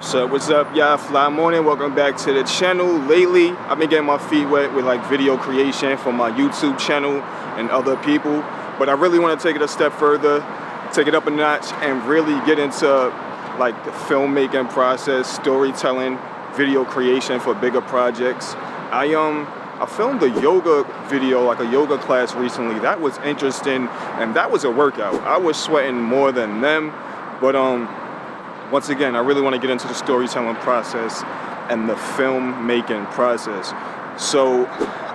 So what's up, y'all? Fly Morning, welcome back to the channel. Lately I've been getting my feet wet with like video creation for my YouTube channel and other people, but I really want to take it a step further, take it up a notch, and really get into like the filmmaking process, storytelling, video creation for bigger projects. I filmed a yoga video, like a yoga class recently. That was interesting, and that was a workout. I was sweating more than them, but once again, I really want to get into the storytelling process and the filmmaking process. So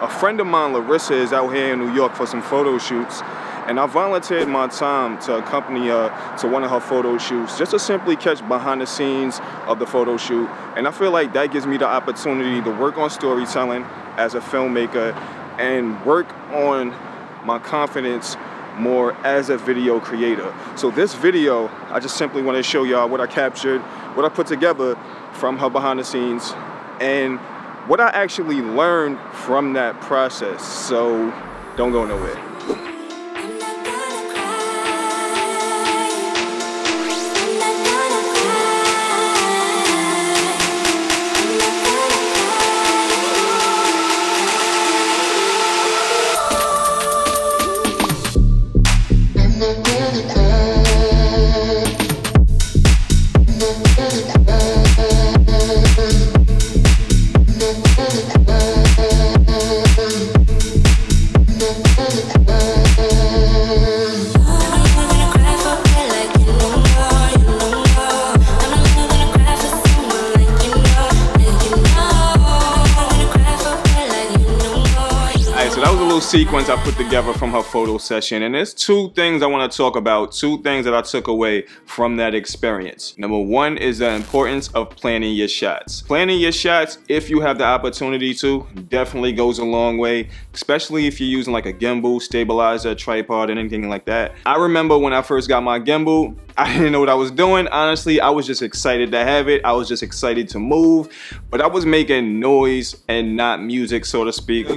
a friend of mine, Larissa, is out here in New York for some photo shoots, and I volunteered my time to accompany her to one of her photo shoots, just to simply catch behind the scenes of the photo shoot. And I feel like that gives me the opportunity to work on storytelling as a filmmaker and work on my confidence more as a video creator. So this video, I just simply want to show y'all what I captured, what I put together from her behind the scenes, and what I actually learned from that process. So don't go nowhere. Sequence I put together from her photo session, and there's two things I want to talk about, two things that I took away from that experience. Number one is the importance of planning your shots. Planning your shots, if you have the opportunity to, definitely goes a long way, especially if you're using like a gimbal, stabilizer, tripod, and anything like that. I remember when I first got my gimbal, I didn't know what I was doing. Honestly, I was just excited to have it. I was just excited to move, but I was making noise and not music, so to speak.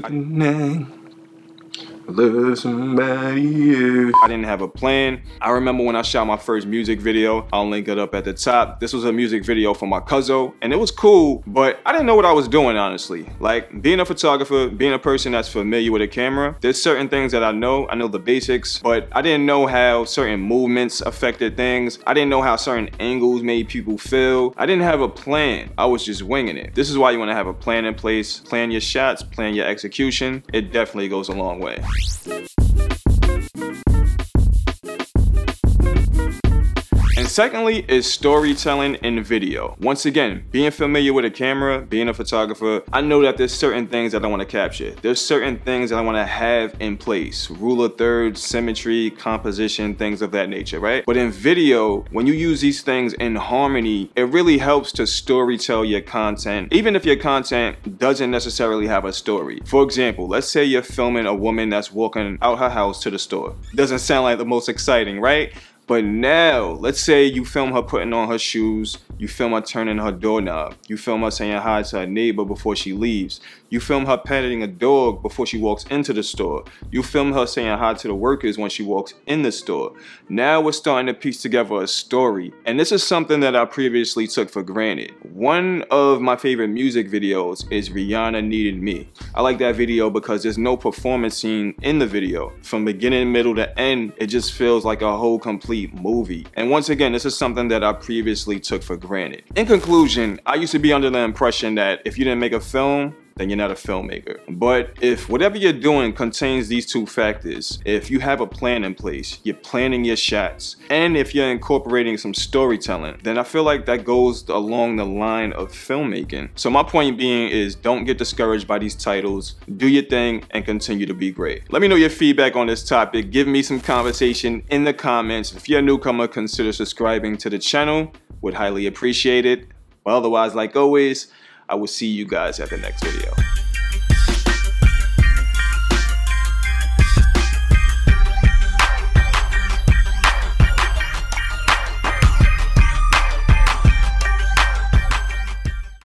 Love somebody else. I didn't have a plan. I remember when I shot my first music video, I'll link it up at the top. This was a music video for my cousin, and it was cool, but I didn't know what I was doing, honestly. Like, being a photographer, being a person that's familiar with a camera, there's certain things that I know the basics, but I didn't know how certain movements affected things. I didn't know how certain angles made people feel. I didn't have a plan. I was just winging it. This is why you want to have a plan in place. Plan your shots, plan your execution. It definitely goes a long way. And secondly is storytelling in video. Once again, being familiar with a camera, being a photographer, I know that there's certain things that I want to capture. There's certain things that I want to have in place. Rule of thirds, symmetry, composition, things of that nature, right? But in video, when you use these things in harmony, it really helps to storytell your content, even if your content doesn't necessarily have a story. For example, let's say you're filming a woman that's walking out her house to the store. Doesn't sound like the most exciting, right? But now, let's say you film her putting on her shoes, you film her turning her doorknob, you film her saying hi to her neighbor before she leaves, you film her petting a dog before she walks into the store, you film her saying hi to the workers when she walks in the store. Now we're starting to piece together a story, and this is something that I previously took for granted. One of my favorite music videos is Rihanna Needed Me. I like that video because there's no performance scene in the video. From beginning, middle to end, it just feels like a whole complete movie. And once again, this is something that I previously took for granted. In conclusion, I used to be under the impression that if you didn't make a film, then you're not a filmmaker. But if whatever you're doing contains these two factors, if you have a plan in place, you're planning your shots, and if you're incorporating some storytelling, then I feel like that goes along the line of filmmaking. So my point being is, don't get discouraged by these titles, do your thing, and continue to be great. Let me know your feedback on this topic. Give me some conversation in the comments. If you're a newcomer, consider subscribing to the channel. Would highly appreciate it. But otherwise, like always, I will see you guys at the next video.